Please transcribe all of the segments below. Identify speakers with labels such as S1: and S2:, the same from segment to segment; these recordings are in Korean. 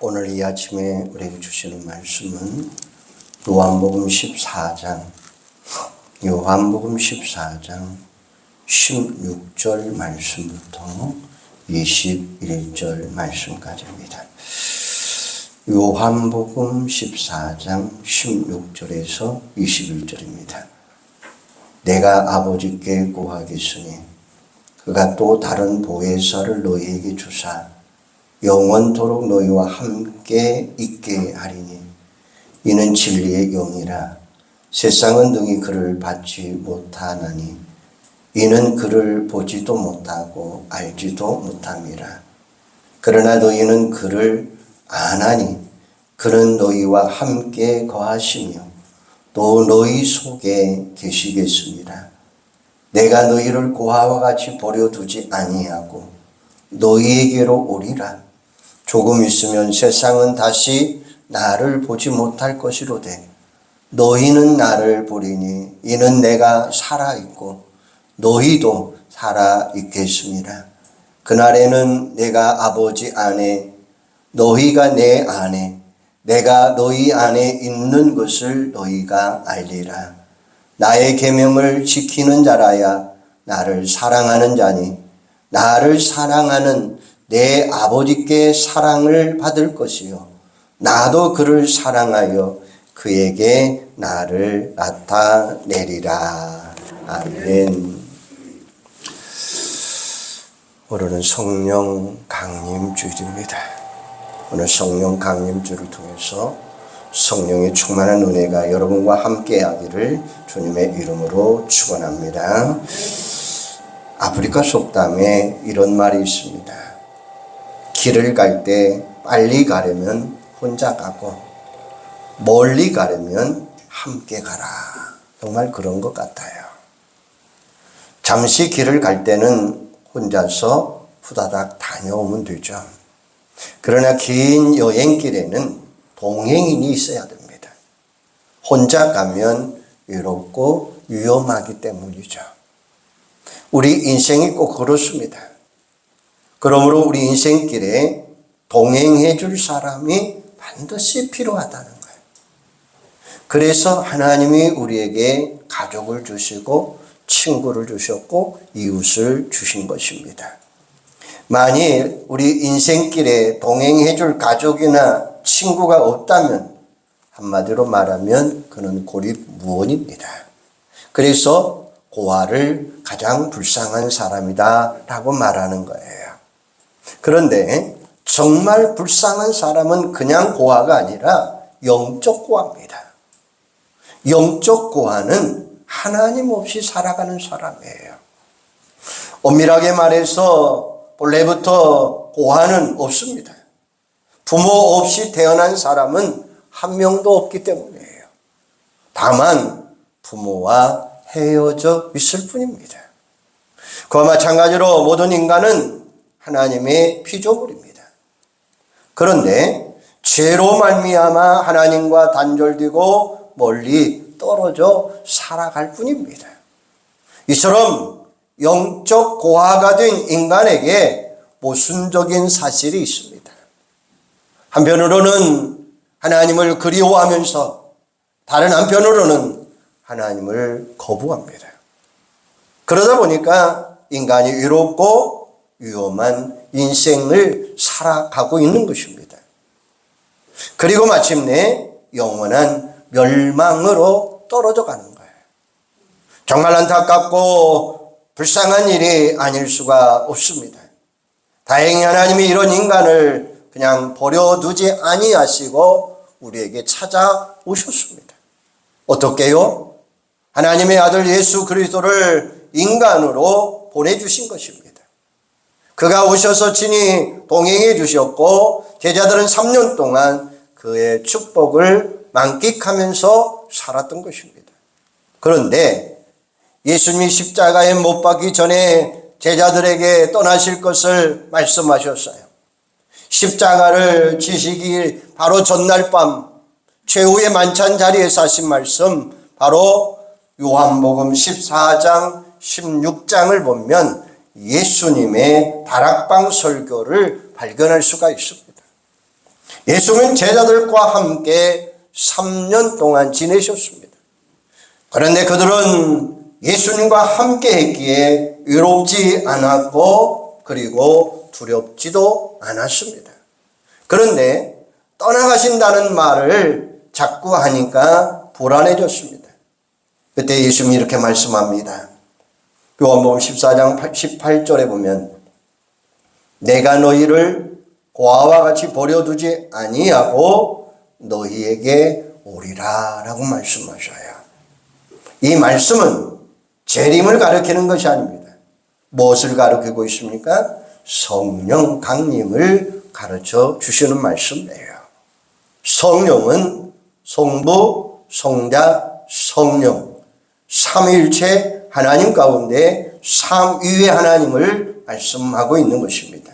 S1: 오늘 이 아침에 우리에게 주시는 말씀은 요한복음 14장 16절 말씀부터 21절 말씀까지입니다. 요한복음 14장 16절에서 21절입니다. 내가 아버지께 구하겠으니 그가 또 다른 보혜사를 너희에게 주사 영원토록 너희와 함께 있게 하리니 이는 진리의 영이라. 세상은 능히 그를 받지 못하나니 이는 그를 보지도 못하고 알지도 못함이라. 그러나 너희는 그를 아나니 그는 너희와 함께 거하시며 또 너희 속에 계시겠습니다. 내가 너희를 고아와 같이 버려두지 아니하고 너희에게로 오리라. 조금 있으면 세상은 다시 나를 보지 못할 것이로되 너희는 나를 보리니 이는 내가 살아있고 너희도 살아있겠습니다. 그날에는 내가 아버지 안에 너희가 내 안에 내가 너희 안에 있는 것을 너희가 알리라. 나의 계명을 지키는 자라야 나를 사랑하는 자니 나를 사랑하는 내 아버지께 사랑을 받을 것이요 나도 그를 사랑하여 그에게 나를 나타내리라. 아멘. 오늘은 성령 강림주일입니다. 오늘 성령 강림주를 통해서 성령의 충만한 은혜가 여러분과 함께하기를 주님의 이름으로 축원합니다. 아프리카 속담에 이런 말이 있습니다. 길을 갈 때 빨리 가려면 혼자 가고 멀리 가려면 함께 가라. 정말 그런 것 같아요. 잠시 길을 갈 때는 혼자서 후다닥 다녀오면 되죠. 그러나 긴 여행길에는 동행인이 있어야 됩니다. 혼자 가면 외롭고 위험하기 때문이죠. 우리 인생이 꼭 그렇습니다. 그러므로 우리 인생길에 동행해 줄 사람이 반드시 필요하다는 거예요. 그래서 하나님이 우리에게 가족을 주시고 친구를 주셨고 이웃을 주신 것입니다. 만일 우리 인생길에 동행해 줄 가족이나 친구가 없다면 한마디로 말하면 그는 고립무원입니다. 그래서 고아를 가장 불쌍한 사람이다 라고 말하는 거예요. 그런데 정말 불쌍한 사람은 그냥 고아가 아니라 영적 고아입니다. 영적 고아는 하나님 없이 살아가는 사람이에요. 엄밀하게 말해서 본래부터 고아는 없습니다. 부모 없이 태어난 사람은 한 명도 없기 때문이에요. 다만 부모와 헤어져 있을 뿐입니다. 그와 마찬가지로 모든 인간은 하나님의 피조물입니다. 그런데 죄로 말미암아 하나님과 단절되고 멀리 떨어져 살아갈 뿐입니다. 이처럼 영적 고아가 된 인간에게 모순적인 사실이 있습니다. 한편으로는 하나님을 그리워하면서 다른 한편으로는 하나님을 거부합니다. 그러다 보니까 인간이 외롭고 위험한 인생을 살아가고 있는 것입니다. 그리고 마침내 영원한 멸망으로 떨어져 가는 거예요. 정말 안타깝고 불쌍한 일이 아닐 수가 없습니다. 다행히 하나님이 이런 인간을 그냥 버려두지 아니하시고 우리에게 찾아오셨습니다. 어떻게요? 하나님의 아들 예수 그리스도를 인간으로 보내주신 것입니다. 그가 오셔서 친히 동행해 주셨고 제자들은 3년 동안 그의 축복을 만끽하면서 살았던 것입니다. 그런데 예수님이 십자가에 못 박기 전에 제자들에게 떠나실 것을 말씀하셨어요. 십자가를 지시기 바로 전날 밤 최후의 만찬 자리에서 하신 말씀, 바로 요한복음 14장 16장을 보면 예수님의 다락방 설교를 발견할 수가 있습니다. 예수님은 제자들과 함께 3년 동안 지내셨습니다. 그런데 그들은 예수님과 함께 했기에 외롭지 않았고 그리고 두렵지도 않았습니다. 그런데 떠나가신다는 말을 자꾸 하니까 불안해졌습니다. 그때 예수님이 이렇게 말씀합니다. 요한복음 14장 18절에 보면 내가 너희를 고아와 같이 버려두지 아니하고 너희에게 오리라 라고 말씀하셔요. 이 말씀은 재림을 가리키는 것이 아닙니다. 무엇을 가리키고 있습니까? 성령 강림을 가르쳐 주시는 말씀이에요. 성령은 성부, 성자, 성령 삼위일체 하나님 가운데 삼위의 하나님을 말씀하고 있는 것입니다.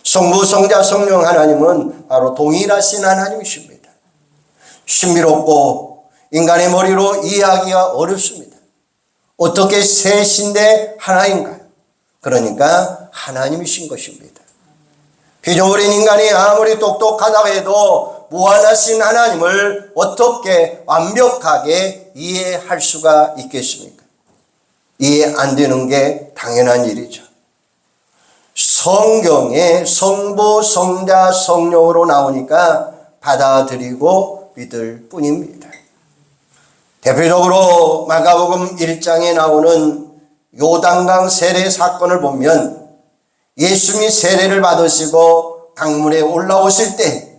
S1: 성부, 성자, 성령 하나님은 바로 동일하신 하나님이십니다. 신비롭고 인간의 머리로 이해하기가 어렵습니다. 어떻게 셋인데 하나인가요? 그러니까 하나님이신 것입니다. 피조물인 인간이 아무리 똑똑하다고 해도 무한하신 하나님을 어떻게 완벽하게 이해할 수가 있겠습니까? 이해 안 되는 게 당연한 일이죠. 성경에 성부, 성자, 성령으로 나오니까 받아들이고 믿을 뿐입니다. 대표적으로 마가복음 1장에 나오는 요단강 세례 사건을 보면 예수님이 세례를 받으시고 강물에 올라오실 때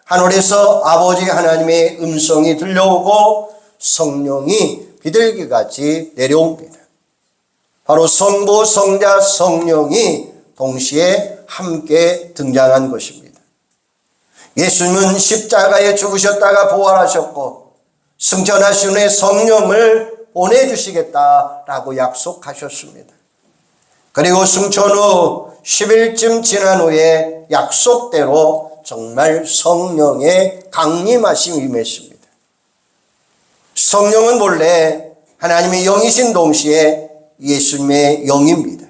S1: 하늘에서 아버지 하나님의 음성이 들려오고 성령이 비둘기같이 내려옵니다. 바로 성부, 성자, 성령이 동시에 함께 등장한 것입니다. 예수님은 십자가에 죽으셨다가 부활하셨고 승천하신 후에 성령을 보내주시겠다라고 약속하셨습니다. 그리고 승천 후 10일쯤 지난 후에 약속대로 정말 성령의 강림하심이 임했습니다. 성령은 본래 하나님의 영이신 동시에 예수님의 영입니다.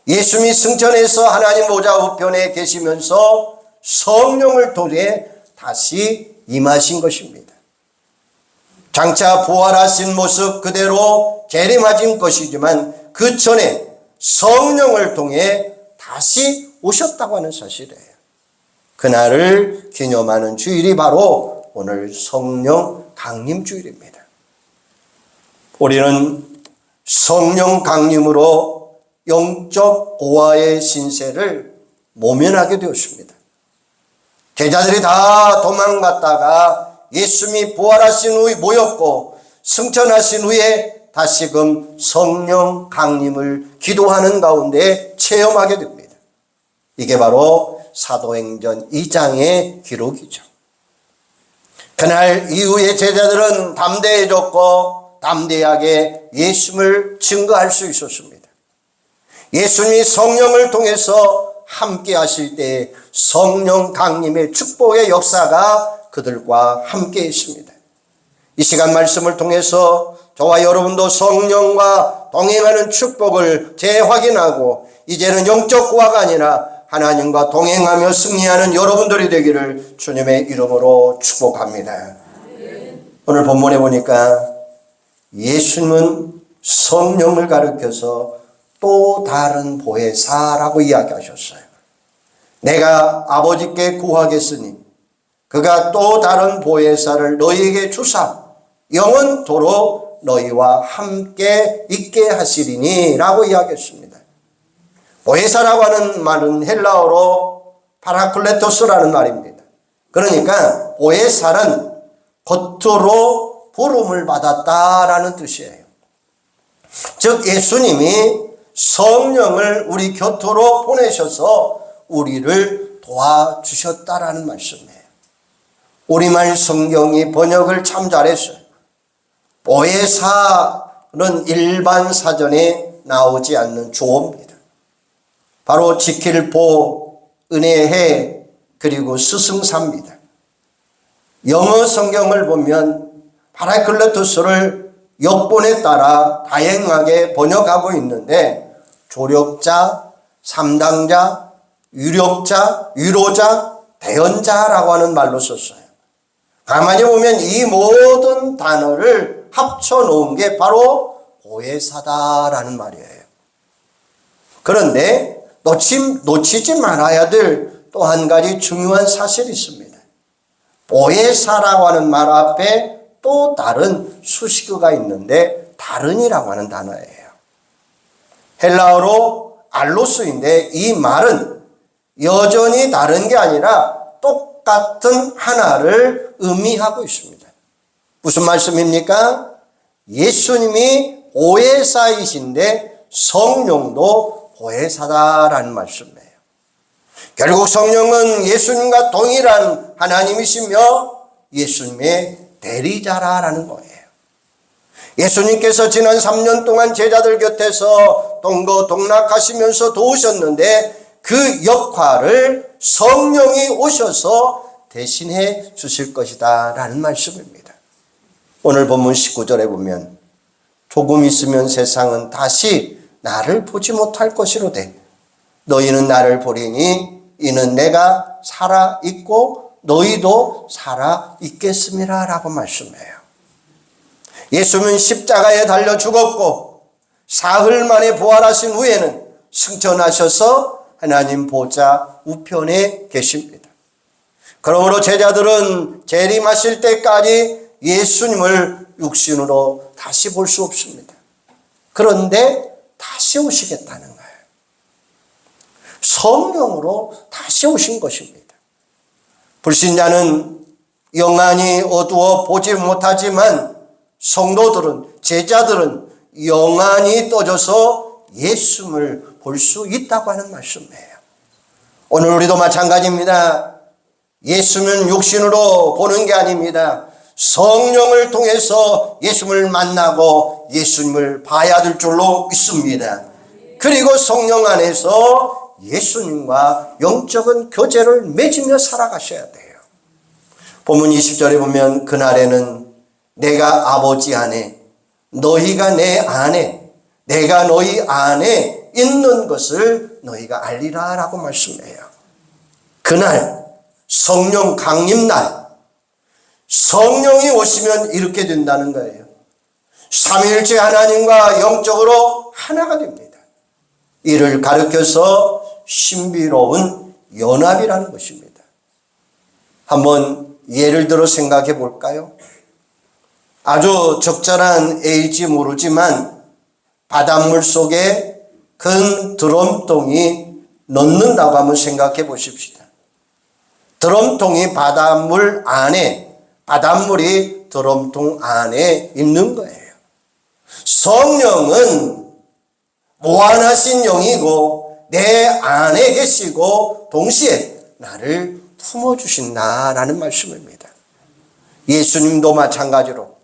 S1: 예수님이 승천해서 하나님 보좌 우편에 계시면서 성령을 통해 다시 임하신 것입니다. 장차 부활하신 모습 그대로 재림하신 것이지만 그 전에 성령을 통해 다시 오셨다고 하는 사실이에요. 그날을 기념하는 주일이 바로 오늘 성령 강림 주일입니다. 우리는 성령 강림으로 영적 고아의 신세를 모면하게 되었습니다. 제자들이 다 도망갔다가 예수님이 부활하신 후에 모였고 승천하신 후에 다시금 성령 강림을 기도하는 가운데 체험하게 됩니다. 이게 바로 사도행전 2장의 기록이죠. 그날 이후에 제자들은 담대해졌고 담대하게 예수님을 증거할 수 있었습니다. 예수님이 성령을 통해서 함께 하실 때 성령 강림의 축복의 역사가 그들과 함께 있습니다. 이 시간 말씀을 통해서 저와 여러분도 성령과 동행하는 축복을 재확인하고 이제는 영적 고아가 아니라 하나님과 동행하며 승리하는 여러분들이 되기를 주님의 이름으로 축복합니다. 오늘 본문에 보니까 예수님은 성령을 가리켜서 또 다른 보혜사라고 이야기하셨어요. 내가 아버지께 구하겠으니 그가 또 다른 보혜사를 너희에게 주사 영원토록 너희와 함께 있게 하시리니 라고 이야기했습니다. 보혜사라고 하는 말은 헬라어로 파라클레토스라는 말입니다. 그러니까 보혜사는 겉으로 부름을 받았다라는 뜻이에요. 즉 예수님이 성령을 우리 곁으로 보내셔서 우리를 도와주셨다라는 말씀이에요. 우리말 성경이 번역을 참 잘했어요. 보혜사는 일반 사전에 나오지 않는 주어입니다. 바로 지킬 보, 은혜해, 그리고 스승사입니다. 영어 성경을 보면 파라클레토스를 역본에 따라 다양하게 번역하고 있는데 조력자, 삼당자, 유력자, 위로자, 대언자라고 하는 말로 썼어요. 가만히 보면 이 모든 단어를 합쳐놓은 게 바로 보혜사다라는 말이에요. 그런데 놓치지 말아야 될 또 한 가지 중요한 사실이 있습니다. 보혜사라고 하는 말 앞에 또 다른 수식어가 있는데 다른이라고 하는 단어예요. 헬라어로 알로스인데 이 말은 여전히 다른 게 아니라 똑같은 하나를 의미하고 있습니다. 무슨 말씀입니까? 예수님이 보혜사이신데 성령도 보혜사다라는 말씀이에요. 결국 성령은 예수님과 동일한 하나님이시며 예수님의 대리자라는 거예요. 예수님께서 지난 3년 동안 제자들 곁에서 동고동락하시면서 도우셨는데 그 역할을 성령이 오셔서 대신해 주실 것이다 라는 말씀입니다. 오늘 본문 19절에 보면 조금 있으면 세상은 다시 나를 보지 못할 것이로되 너희는 나를 보리니 이는 내가 살아있고 너희도 살아있겠음이라 라고 말씀해요. 예수는 십자가에 달려 죽었고 사흘 만에 부활하신 후에는 승천하셔서 하나님 보좌 우편에 계십니다. 그러므로 제자들은 재림하실 때까지 예수님을 육신으로 다시 볼 수 없습니다. 그런데 다시 오시겠다는 거예요. 성령으로 다시 오신 것입니다. 불신자는 영안이 어두워 보지 못하지만 성도들은, 제자들은 영안이 떠져서 예수님을 볼 수 있다고 하는 말씀이에요. 오늘 우리도 마찬가지입니다. 예수님은 육신으로 보는 게 아닙니다. 성령을 통해서 예수님을 만나고 예수님을 봐야 될 줄로 믿습니다. 그리고 성령 안에서 예수님과 영적인 교제를 맺으며 살아가셔야 돼요. 본문 20절에 보면 그날에는 내가 아버지 안에 너희가 내 안에 내가 너희 안에 있는 것을 너희가 알리라 라고 말씀해요. 그날 성령 강림날 성령이 오시면 이렇게 된다는 거예요. 삼위일체 하나님과 영적으로 하나가 됩니다. 이를 가르쳐서 신비로운 연합이라는 것입니다. 한번 예를 들어 생각해 볼까요? 아주 적절한 A일지 모르지만 바닷물 속에 큰 드럼통이 넣는다고 한번 생각해 보십시다. 드럼통이 바닷물 안에, 바닷물이 드럼통 안에 있는 거예요. 성령은 무한하신 영이고 내 안에 계시고 동시에 나를 품어주신다라는 말씀입니다. 예수님도 마찬가지로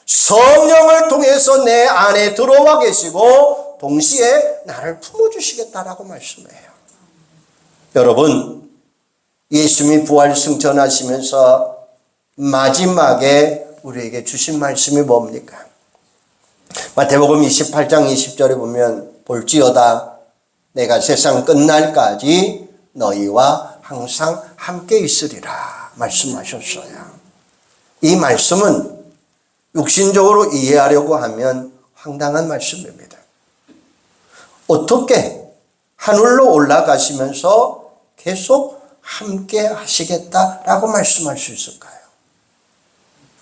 S1: 성령을 통해서 내 안에 들어와 계시고 동시에 나를 품어주시겠다라고 말씀해요. 여러분, 예수님이 부활 승천하시면서 마지막에 우리에게 주신 말씀이 뭡니까? 마태복음 28장 20절에 보면 볼지어다 내가 세상 끝날까지 너희와 항상 함께 있으리라 말씀하셨어요. 이 말씀은 육신적으로 이해하려고 하면 황당한 말씀입니다. 어떻게 하늘로 올라가시면서 계속 함께 하시겠다라고 말씀할 수 있을까요?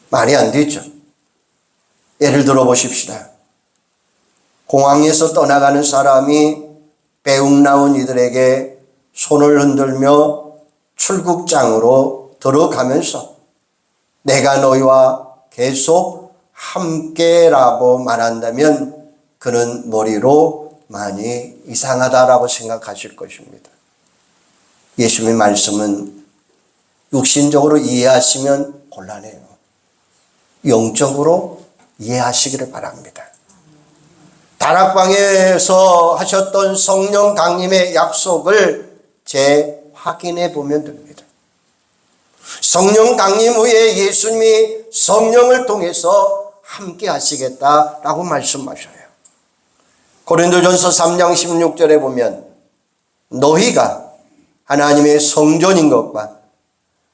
S1: 말이 안 되죠. 예를 들어 보십시다. 공항에서 떠나가는 사람이 배웅 나온 이들에게 손을 흔들며 출국장으로 들어가면서 내가 너희와 계속 함께라고 말한다면 그는 머리로 많이 이상하다라고 생각하실 것입니다. 예수님의 말씀은 육신적으로 이해하시면 곤란해요. 영적으로 이해하시기를 바랍니다. 다락방에서 하셨던 성령 강림의 약속을 재확인해 보면 됩니다. 성령 강림 후에 예수님이 성령을 통해서 함께 하시겠다라고 말씀하셔요. 고린도전서 3장 16절에 보면 너희가 하나님의 성전인 것과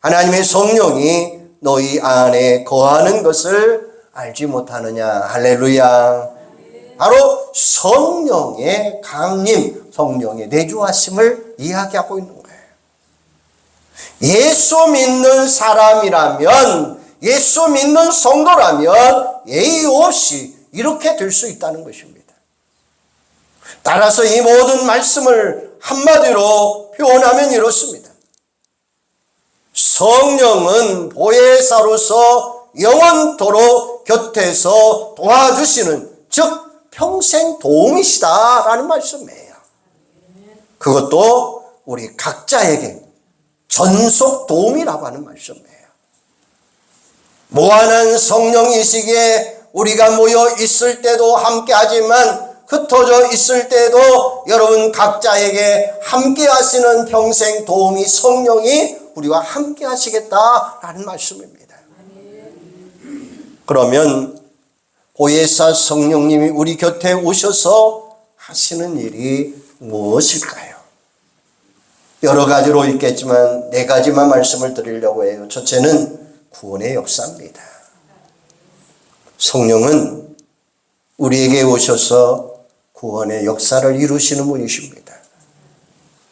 S1: 하나님의 성령이 너희 안에 거하는 것을 알지 못하느냐. 할렐루야. 바로 성령의 강림, 성령의 내주하심을 이야기하고 있는 거예요. 예수 믿는 사람이라면, 예수 믿는 성도라면 예의 없이 이렇게 될 수 있다는 것입니다. 따라서 이 모든 말씀을 한마디로 표현하면 이렇습니다. 성령은 보혜사로서 영원토록 곁에서 도와주시는, 즉 평생 도움이시다라는 말씀이에요. 그것도 우리 각자에게 전속 도움이라고 하는 말씀이에요. 무한한 성령이시기에 우리가 모여 있을 때도 함께 하지만 흩어져 있을 때도 여러분 각자에게 함께 하시는 평생 도움이 성령이 우리와 함께 하시겠다라는 말씀입니다. 그러면 보혜사 성령님이 우리 곁에 오셔서 하시는 일이 무엇일까요? 여러 가지로 있겠지만 네 가지만 말씀을 드리려고 해요. 첫째는 구원의 역사입니다. 성령은 우리에게 오셔서 구원의 역사를 이루시는 분이십니다.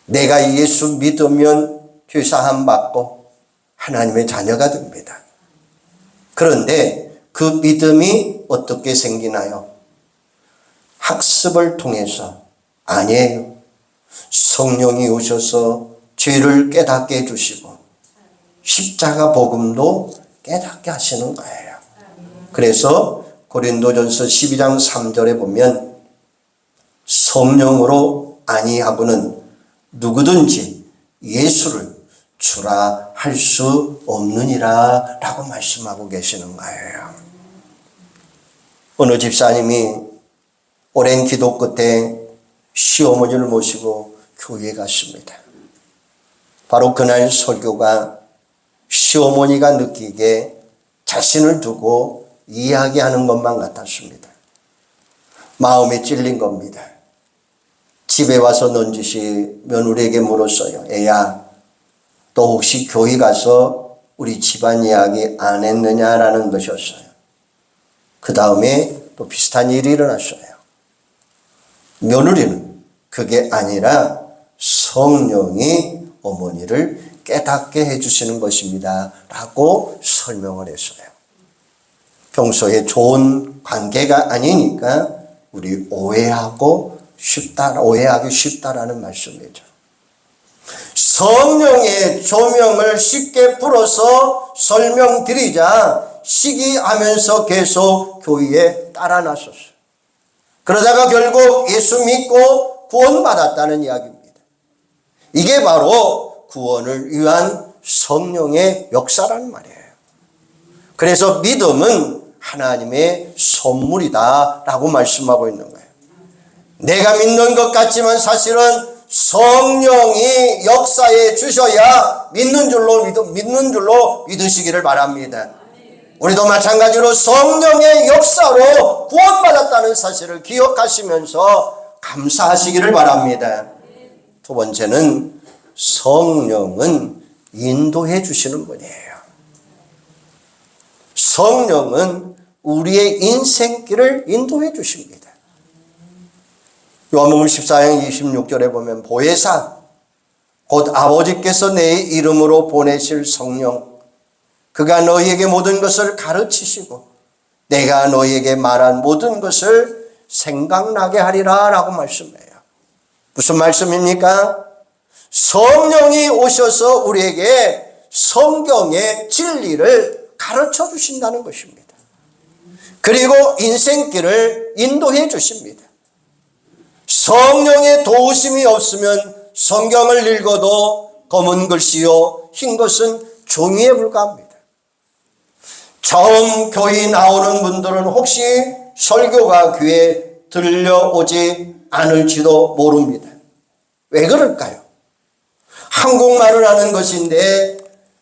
S1: 내가 예수 믿으면 죄사함 받고 하나님의 자녀가 됩니다. 그런데 그 믿음이 어떻게 생기나요? 학습을 통해서 아니에요. 성령이 오셔서 죄를 깨닫게 해주시고 십자가 복음도 깨닫게 하시는 거예요. 그래서 고린도전서 12장 3절에 보면 성령으로 아니하고는 누구든지 예수를 주라 할 수 없느니라 라고 말씀하고 계시는 거예요. 어느 집사님이 오랜 기도 끝에 시어머니를 모시고 교회에 갔습니다. 바로 그날 설교가 시어머니가 느끼기에 자신을 두고 이야기하는 것만 같았습니다. 마음에 찔린 겁니다. 집에 와서 넌지시 며느리에게 물었어요. 애야, 너 혹시 교회 가서 우리 집안 이야기 안 했느냐라는 것이었어요. 그 다음에 또 비슷한 일이 일어났어요. 며느리는 그게 아니라 성령이 어머니를 깨닫게 해주시는 것입니다 라고 설명을 했어요. 평소에 좋은 관계가 아니니까 우리 오해하기 쉽다라는 말씀이죠. 성령의 조명을 쉽게 풀어서 설명드리자 시기하면서 계속 교회에 따라 나섰어요. 그러다가 결국 예수 믿고 구원받았다는 이야기입니다. 이게 바로 구원을 위한 성령의 역사라는 말이에요. 그래서 믿음은 하나님의 선물이다라고 말씀하고 있는 거예요. 내가 믿는 것 같지만 사실은 성령이 역사해 주셔야 믿는 줄로 믿으시기를 바랍니다. 우리도 마찬가지로 성령의 역사로 구원받았다는 사실을 기억하시면서 감사하시기를 바랍니다. 두 번째는 성령은 인도해 주시는 분이에요. 성령은 우리의 인생길을 인도해 주십니다. 요한복음 14장 26절에 보면 보혜사 곧 아버지께서 내 이름으로 보내실 성령 그가 너희에게 모든 것을 가르치시고 내가 너희에게 말한 모든 것을 생각나게 하리라 라고 말씀해요. 무슨 말씀입니까? 성령이 오셔서 우리에게 성경의 진리를 가르쳐 주신다는 것입니다. 그리고 인생길을 인도해 주십니다. 성령의 도우심이 없으면 성경을 읽어도 검은 글씨요 흰 것은 종이에 불과합니다. 처음 교회 나오는 분들은 혹시 설교가 귀에 들려오지 않을지도 모릅니다. 왜 그럴까요? 한국말을 하는 것인데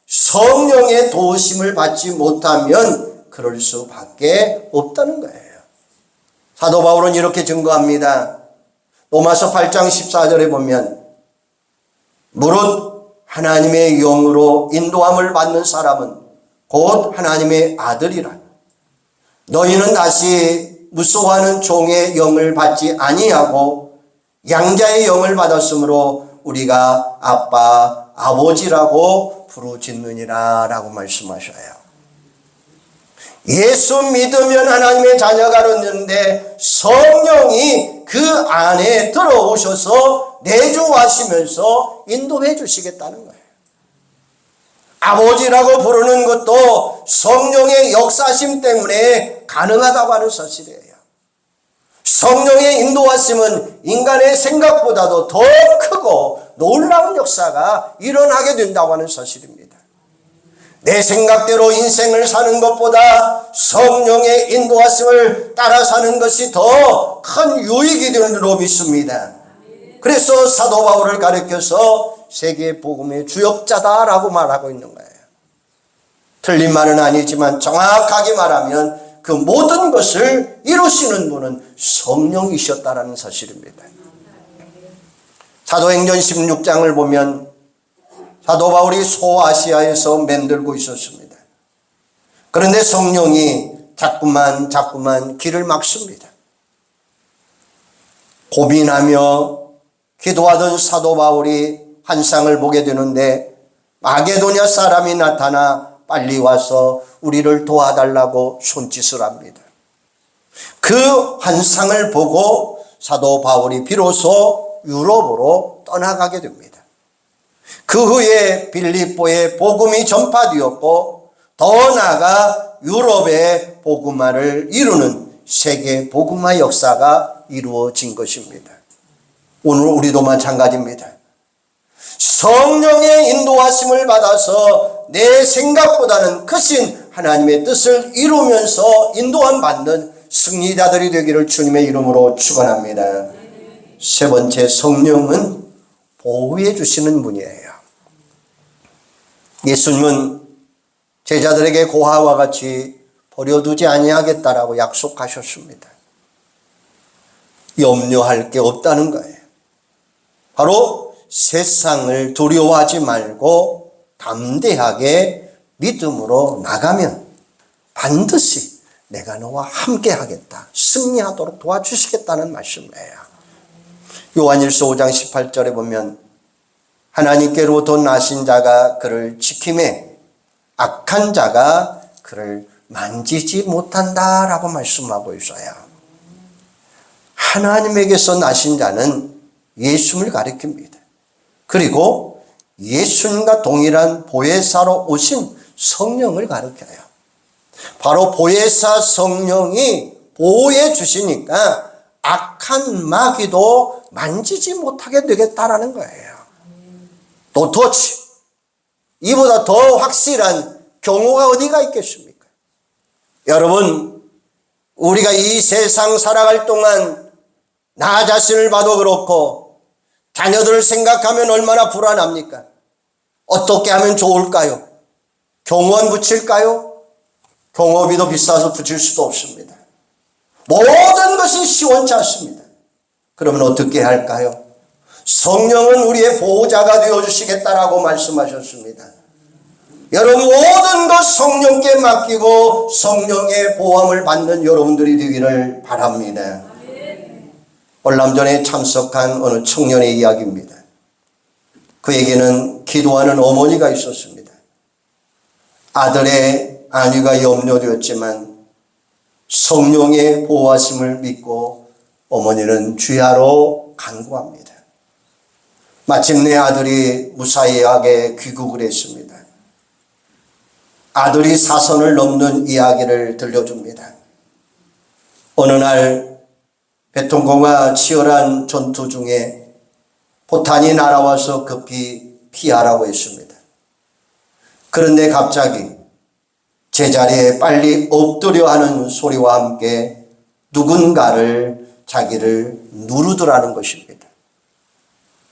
S1: 성령의 도우심을 받지 못하면 그럴 수밖에 없다는 거예요. 사도 바울은 이렇게 증거합니다. 로마서 8장 14절에 보면 무릇 하나님의 영으로 인도함을 받는 사람은 곧 하나님의 아들이라. 너희는 다시 무서워하는 종의 영을 받지 아니하고 양자의 영을 받았으므로 우리가 아빠, 아버지라고 부르짖느니라 라고 말씀하셔요. 예수 믿으면 하나님의 자녀가 되는데 성령이 그 안에 들어오셔서 내주하시면서 인도해 주시겠다는 거예요. 아버지라고 부르는 것도 성령의 역사심 때문에 가능하다고 하는 사실이에요. 성령의 인도하심은 인간의 생각보다도 더 크고 놀라운 역사가 일어나게 된다고 하는 사실입니다. 내 생각대로 인생을 사는 것보다 성령의 인도하심을 따라 사는 것이 더 큰 유익이 되는 줄로 믿습니다. 그래서 사도 바울을 가리켜서 세계 복음의 주역자다라고 말하고 있는 거예요. 틀린 말은 아니지만 정확하게 말하면 그 모든 것을 이루시는 분은 성령이셨다라는 사실입니다. 사도행전 16장을 보면 사도 바울이 소아시아에서 맴돌고 있었습니다. 그런데 성령이 자꾸만 길을 막습니다. 고민하며 기도하던 사도 바울이 환상을 보게 되는데 마게도냐 사람이 나타나 빨리 와서 우리를 도와달라고 손짓을 합니다. 그 환상을 보고 사도 바울이 비로소 유럽으로 떠나가게 됩니다. 그 후에 빌립보에 복음이 전파되었고 더 나아가 유럽의 복음화를 이루는 세계 복음화 역사가 이루어진 것입니다. 오늘 우리도 마찬가지입니다. 성령의 인도하심을 받아서 내 생각보다는 크신 하나님의 뜻을 이루면서 인도함 받는 승리자들이 되기를 주님의 이름으로 축원합니다. 세 번째, 성령은 보호해 주시는 분이에요. 예수님은 제자들에게 고아와 같이 버려두지 아니하겠다라고 약속하셨습니다. 염려할 게 없다는 거예요. 바로 세상을 두려워하지 말고 담대하게 믿음으로 나가면 반드시 내가 너와 함께 하겠다, 승리하도록 도와주시겠다는 말씀이에요. 요한일서 5장 18절에 보면 하나님께로부터 나신 자가 그를 지킴에 악한 자가 그를 만지지 못한다라고 말씀하고 있어요. 하나님에게서 나신 자는 예수님을 가리킵니다. 그리고 예수님과 동일한 보혜사로 오신 성령을 가리켜요. 바로 보혜사 성령이 보호해 주시니까 악한 마귀도 만지지 못하게 되겠다라는 거예요. 또 터치, 이보다 더 확실한 경우가 어디가 있겠습니까? 여러분, 우리가 이 세상 살아갈 동안 나 자신을 봐도 그렇고 자녀들을 생각하면 얼마나 불안합니까? 어떻게 하면 좋을까요? 경호원 붙일까요? 경호비도 비싸서 붙일 수도 없습니다. 모든 것이 시원치 않습니다. 그러면 어떻게 할까요? 성령은 우리의 보호자가 되어주시겠다라고 말씀하셨습니다. 여러분, 모든 것 성령께 맡기고 성령의 보호함을 받는 여러분들이 되기를 바랍니다. 월남전에 참석한 어느 청년의 이야기입니다. 그에게는 기도하는 어머니가 있었습니다. 아들의 안위가 염려되었지만 성령의 보호하심을 믿고 어머니는 주야로 간구합니다. 마침내 아들이 무사히하게 귀국을 했습니다. 아들이 사선을 넘는 이야기를 들려줍니다. 어느 날 베트콩과 치열한 전투 중에 포탄이 날아와서 급히 피하라고 했습니다. 그런데 갑자기 제자리에 빨리 엎드려 하는 소리와 함께 누군가를 자기를 누르더라는 것입니다.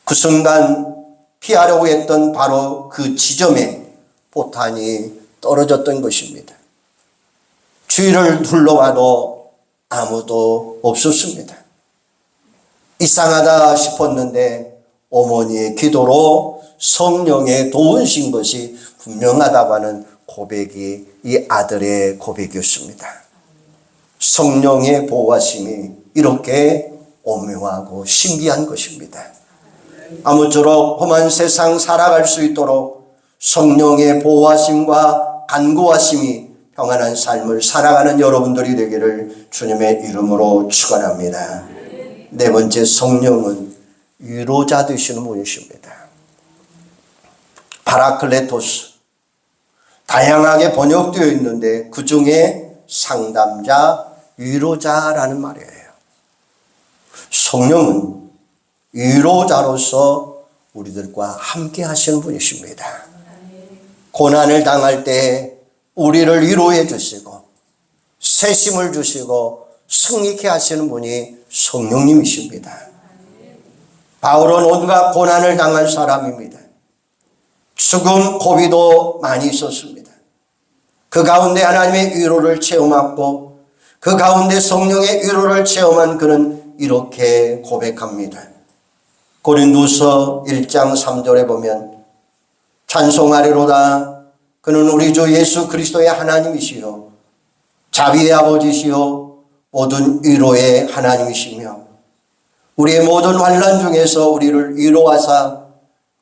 S1: 그 순간 피하려고 했던 바로 그 지점에 포탄이 떨어졌던 것입니다. 주위를 둘러봐도 아무도 없었습니다. 이상하다 싶었는데 어머니의 기도로 성령의 도우신 것이 분명하다고 하는 고백이 이 아들의 고백이었습니다. 성령의 보호하심이 이렇게 오묘하고 신비한 것입니다. 아무쪼록 험한 세상 살아갈 수 있도록 성령의 보호하심과 간구하심이 평안한 삶을 살아가는 여러분들이 되기를 주님의 이름으로 축원합니다. 네 번째, 성령은 위로자 되시는 분이십니다. 파라클레토스, 다양하게 번역되어 있는데 그 중에 상담자, 위로자라는 말이에요. 성령은 위로자로서 우리들과 함께 하시는 분이십니다. 고난을 당할 때 우리를 위로해 주시고 새심을 주시고 승리케 하시는 분이 성령님이십니다. 바울은 온갖 고난을 당한 사람입니다. 죽음, 고비도 많이 있었습니다. 그 가운데 하나님의 위로를 체험하고 그 가운데 성령의 위로를 체험한 그는 이렇게 고백합니다. 고린도서 1장 3절에 보면 찬송하리로다. 그는 우리 주 예수 그리스도의 하나님이시요 자비의 아버지시요 모든 위로의 하나님이시며 우리의 모든 환난 중에서 우리를 위로하사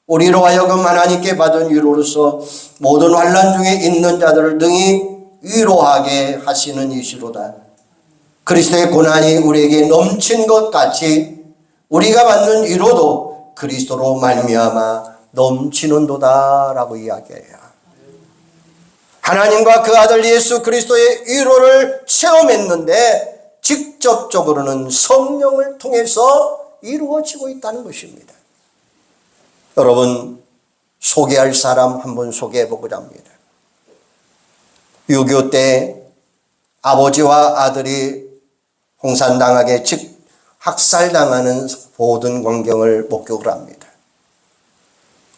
S1: 우리로 하여금 하나님께 받은 위로로서 모든 환난 중에 있는 자들을 능히 위로하게 하시는 이시로다. 그리스도의 고난이 우리에게 넘친 것 같이 우리가 받는 위로도 그리스도로 말미암아 넘치는도다라고 이야기해요. 하나님과 그 아들 예수 그리스도의 위로를 체험했는데 직접적으로는 성령을 통해서 이루어지고 있다는 것입니다. 여러분, 소개할 사람 한번 소개해 보고자 합니다. 6.25 때 아버지와 아들이 홍산당하게 즉 학살당하는 모든 광경을 목격을 합니다.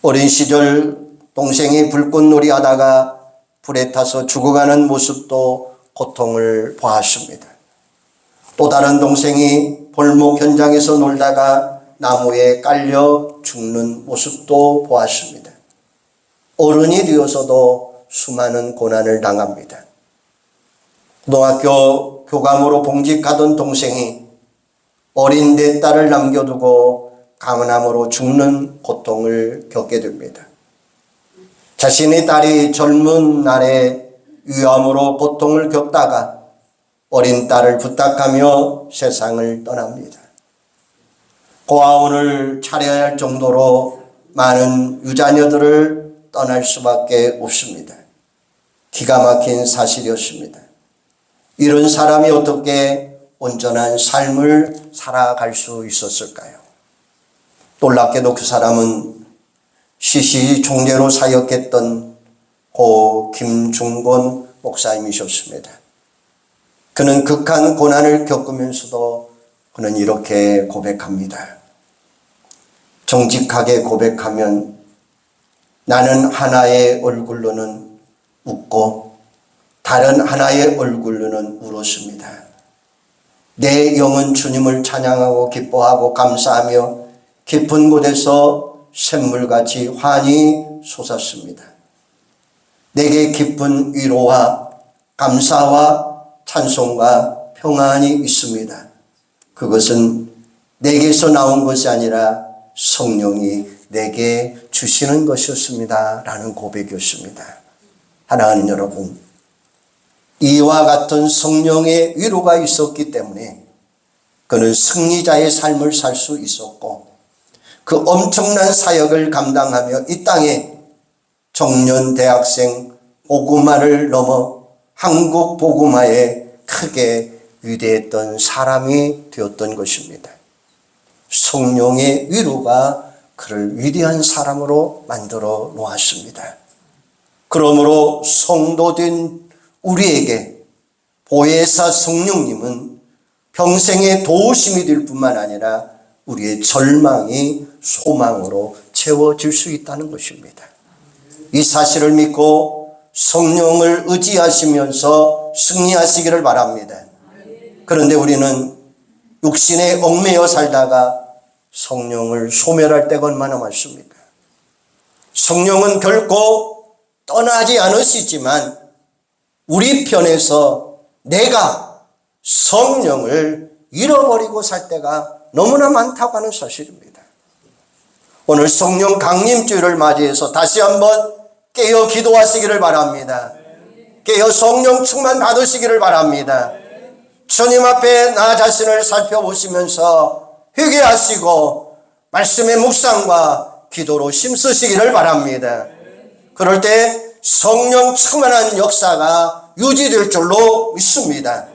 S1: 어린 시절 동생이 불꽃놀이 하다가 불에 타서 죽어가는 모습도 고통을 보았습니다. 또 다른 동생이 벌목 현장에서 놀다가 나무에 깔려 죽는 모습도 보았습니다. 어른이 되어서도 수많은 고난을 당합니다. 고등학교 교감으로 봉직하던 동생이 어린 내 딸을 남겨두고 가문암으로 죽는 고통을 겪게 됩니다. 자신의 딸이 젊은 날에 위암으로 고통을 겪다가 어린 딸을 부탁하며 세상을 떠납니다. 고아원을 차려야 할 정도로 많은 유자녀들을 떠날 수밖에 없습니다. 기가 막힌 사실이었습니다. 이런 사람이 어떻게 온전한 삶을 살아갈 수 있었을까요? 놀랍게도 그 사람은 시시 총재로 사역했던 고 김중곤 목사님이셨습니다. 그는 극한 고난을 겪으면서도 그는 이렇게 고백합니다. 정직하게 고백하면 나는 하나의 얼굴로는 웃고 다른 하나의 얼굴로는 울었습니다. 내 영은 주님을 찬양하고 기뻐하고 감사하며 깊은 곳에서 샘물같이 환히 솟았습니다. 내게 깊은 위로와 감사와 찬송과 평안이 있습니다. 그것은 내게서 나온 것이 아니라 성령이 내게 주시는 것이었습니다. 라는 고백이었습니다. 사랑하는 여러분, 이와 같은 성령의 위로가 있었기 때문에 그는 승리자의 삶을 살 수 있었고 그 엄청난 사역을 감당하며 이 땅에 청년 대학생 복음화를 넘어 한국 복음화에 크게 위대했던 사람이 되었던 것입니다. 성령의 위로가 그를 위대한 사람으로 만들어 놓았습니다. 그러므로 성도된 우리에게 보혜사 성령님은 평생의 도우심이 될 뿐만 아니라 우리의 절망이 소망으로 채워질 수 있다는 것입니다. 이 사실을 믿고 성령을 의지하시면서 승리하시기를 바랍니다. 그런데 우리는 육신에 얽매여 살다가 성령을 소멸할 때가 얼마나 많습니까? 성령은 결코 떠나지 않으시지만 우리 편에서 내가 성령을 잃어버리고 살 때가 너무나 많다고 하는 사실입니다. 오늘 성령 강림주일을 맞이해서 다시 한번 깨어 기도하시기를 바랍니다. 깨어 성령 충만 받으시기를 바랍니다. 주님 앞에 나 자신을 살펴보시면서 회개하시고 말씀의 묵상과 기도로 힘쓰시기를 바랍니다. 그럴 때 성령 충만한 역사가 유지될 줄로 믿습니다.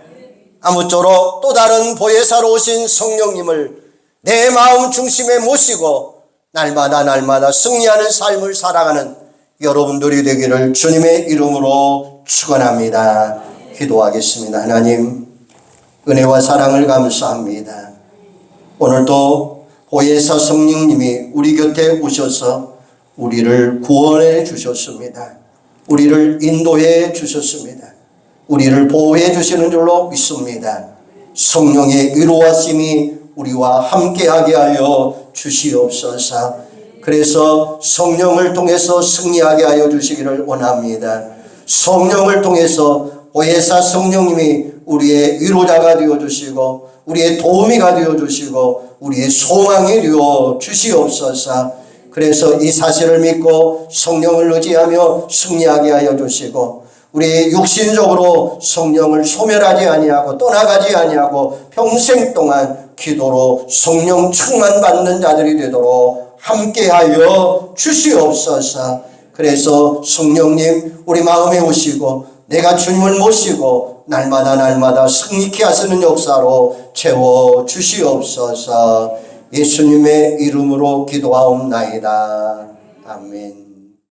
S1: 아무쪼록 또 다른 보혜사로 오신 성령님을 내 마음 중심에 모시고 날마다 승리하는 삶을 살아가는 여러분들이 되기를 주님의 이름으로 축원합니다. 기도하겠습니다. 하나님, 은혜와 사랑을 감사합니다. 오늘도 보혜사 성령님이 우리 곁에 오셔서 우리를 구원해 주셨습니다. 우리를 인도해 주셨습니다. 우리를 보호해 주시는 줄로 믿습니다. 성령의 위로하심이 우리와 함께하게 하여 주시옵소서. 그래서 성령을 통해서 승리하게 하여 주시기를 원합니다. 성령을 통해서 보혜사 성령님이 우리의 위로자가 되어주시고 우리의 도우미가 되어주시고 우리의 소망이 되어 주시옵소서. 그래서 이 사실을 믿고 성령을 의지하며 승리하게 하여 주시고 우리 육신적으로 성령을 소멸하지 아니하고 떠나가지 아니하고 평생 동안 기도로 성령 충만 받는 자들이 되도록 함께하여 주시옵소서. 그래서 성령님 우리 마음에 오시고 내가 주님을 모시고 날마다 승리케 하시는 역사로 채워 주시옵소서. 예수님의 이름으로 기도하옵나이다. 아멘.